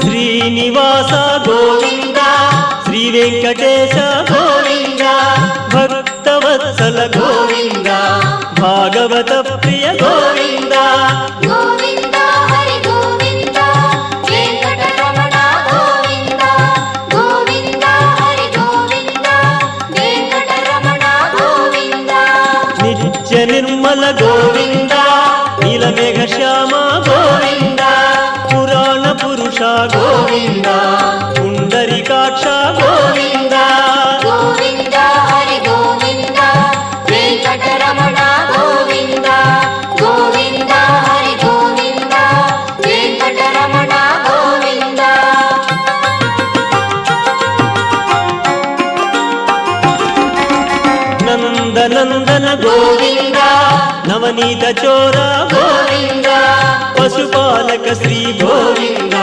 శ్రీనివాస గోవింద శ్రీ వెంకటేశ గోవింద భక్తవత్సల గోవింద భాగవత ప్రియ గోవింద గోవింద హరి గోవింద వెంకటరమణ గోవింద గోవింద హరి గోవింద వెంకటరమణ గోవింద నిత్య నిర్మల గోవింద నీలమేఘ శ్యామ గోవింద పురాణ పురుష గోవింద పుండరీకాక్ష గోవింద గోవింద హరి గోవింద వెంకటరమణ గోవింద గోవింద హరి గోవింద వెంకటరమణ గోవింద నందనందన గోవింద నవనీత చోర గోవింద పశుపాలక శ్రీ గోవింద